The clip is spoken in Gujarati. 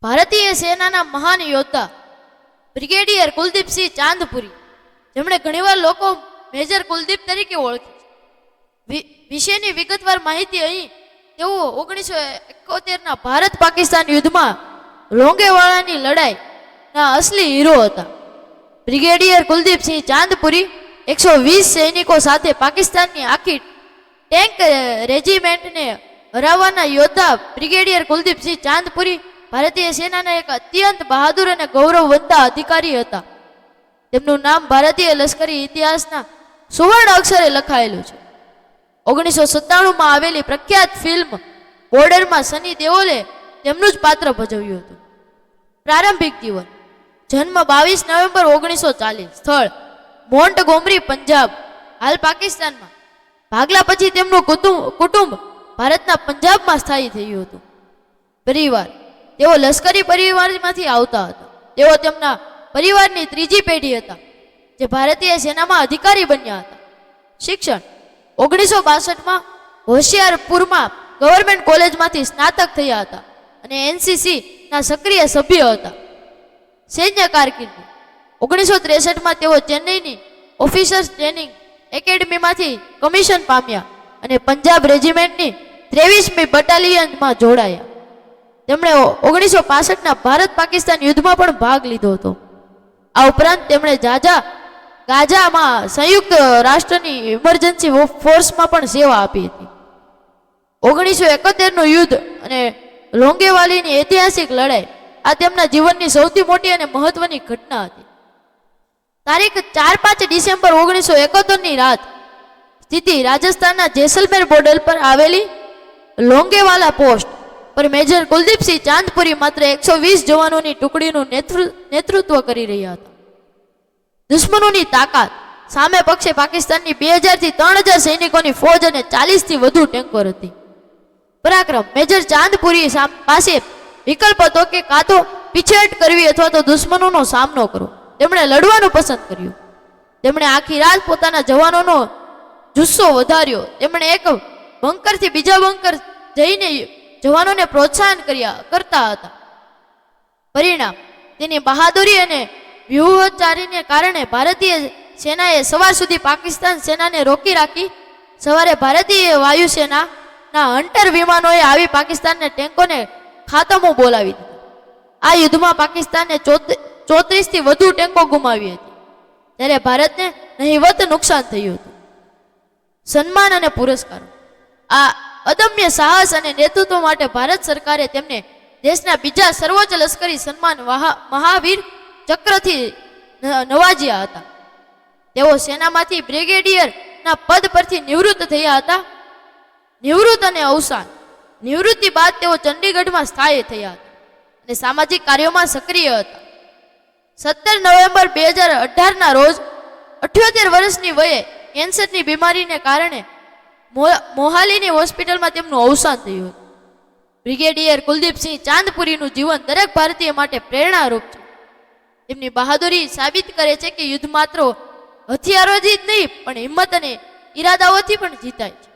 ભારતીય સેનાના મહાન યોદ્ધા બ્રિગેડિયર કુલદીપસિંહ ચાંદપુરી, જેમણે ઘણીવાર લોકો મેજર કુલદીપ તરીકે ઓળખે છે, વિશેની વિગતવાર માહિતી અહીં. તેઓ 1971ના ભારત પાકિસ્તાન યુદ્ધમાં લોંગેવાલાની લડાઈના અસલી હીરો હતા. બ્રિગેડિયર કુલદીપસિંહ ચાંદપુરી 120 સૈનિકો સાથે પાકિસ્તાનની આખી ટેન્ક રેજિમેન્ટને હરાવવાના યોદ્ધા બ્રિગેડિયર કુલદીપસિંહ ચાંદપુરી ભારતીય સેનાના એક અત્યંત બહાદુર અને ગૌરવવંતા અધિકારી હતા. તેમનું નામ ભારતીય લશ્કરી ઇતિહાસના સુવર્ણ અક્ષરે લખાયેલું છે. 1997માં આવેલી પ્રખ્યાત ફિલ્મ બોર્ડરમાં સની દેઓલે તેમનું જ પાત્ર ભજવ્યું હતું. પ્રારંભિક જીવન: જન્મ 22 નવેમ્બર 1940, સ્થળ મોન્ટગોમરી, પંજાબ, હાલ પાકિસ્તાનમાં. ભાગલા પછી તેમનું કુટુંબ ભારતના પંજાબમાં સ્થાયી થયું હતું. પરિવાર: તેઓ લશ્કરી પરિવારમાંથી આવતા હતા. તેઓ તેમના પરિવારની ત્રીજી પેઢી હતા જે ભારતીય સેનામાં અધિકારી બન્યા હતા. શિક્ષણ: 1962માં હોશિયારપુરમાં ગવર્મેન્ટ કોલેજમાંથી સ્નાતક થયા હતા અને એનસીસી ના સક્રિય સભ્ય હતા. સૈન્ય કારકિર્દી: 1963માં તેઓ ચેન્નઈની ઓફિસર્સ ટ્રેનિંગ એકેડમીમાંથી કમિશન પામ્યા અને પંજાબ રેજિમેન્ટની 23મી બટાલિયનમાં જોડાયા. તેમણે 1965ના ભારત પાકિસ્તાન યુદ્ધમાં પણ ભાગ લીધો હતો. આ ઉપરાંત તેમણે ગાઝામાં સંયુક્ત રાષ્ટ્રની ઇમરજન્સી ફોર્સમાં પણ સેવા આપી હતી. 1971નું યુદ્ધ અને લોંગેવાલીની ઐતિહાસિક લડાઈ આ તેમના જીવનની સૌથી મોટી અને મહત્વની ઘટના હતી. તારીખ 4-5 ડિસેમ્બર 1971ની રાત સ્થિતિ રાજસ્થાનના જેસલમેર બોર્ડર પર આવેલી લોંગેવાલા પોસ્ટ પર મેજર કુલદીપસિંહ ચાંદપુરી માત્ર 120 જવાનોની ટુકડીનું નેતૃત્વ કરી રહ્યા હતા. દુશ્મનોની તાકાત: સામે પક્ષે પાકિસ્તાનની 2000 થી 3000 સૈનિકોની ફોજ અને 40 થી વધુ ટેન્કર હતી. પરાક્રમ: મેજર ચાંદપુરી પાસે વિકલ્પ હતો કે કાં તો પીછેહટ કરવી અથવા તો દુશ્મનોનો સામનો કરવો. તેમણે લડવાનું પસંદ કર્યું. તેમણે આખી રાત પોતાના જવાનોનો જુસ્સો વધાર્યો. તેમણે એક બંકરથી બીજા બંકર જઈને જવાનોને પ્રોત્સાહન કરતા હતા. પરિણામ: તેની બહાદુરી અને વ્યૂહચારીને કારણે ભારતીય સેનાએ સવાર સુધી પાકિસ્તાન સેનાને રોકી રાખી. સવારે ભારતીય વાયુસેનાના હન્ટર વિમાનોએ આવી પાકિસ્તાનને ટેન્કોને ખાતમો બોલાવી દીધો. આ યુદ્ધમાં પાકિસ્તાને 34 થી વધુ ટેન્કો ગુમાવી હતી, ત્યારે ભારતને નહિવત નુકસાન થયું હતું. સન્માન અને પુરસ્કારો: આ અદમ્ય સાહસ અને નેતૃત્વ માટે ભારત સરકારે તેમને દેશના બીજા સર્વોચ્ચ લશ્કરી સન્માન મહાવીર ચક્રથી નવાજ્યા હતા. તેઓ સેનામાંથી બ્રિગેડિયરના પદ પરથી નિવૃત્ત થયા હતા. નિવૃત્ત અને અવસાન: નિવૃત્તિ બાદ તેઓ ચંડીગઢમાં સ્થાયી થયા હતા અને સામાજિક કાર્યોમાં સક્રિય હતા. 17 નવેમ્બર 2018ના રોજ 78 વર્ષની વયે કેન્સરની બીમારીને કારણે મોહાલીની હોસ્પિટલમાં તેમનું અવસાન થયું હતું. બ્રિગેડિયર કુલદીપસિંહ ચાંદપુરીનું જીવન દરેક ભારતીય માટે પ્રેરણારૂપ છે. તેમની બહાદુરી સાબિત કરે છે કે યુદ્ધ માત્ર હથિયારોથી જ નહીં પણ હિંમત અને ઈરાદાઓથી પણ જીતાય છે.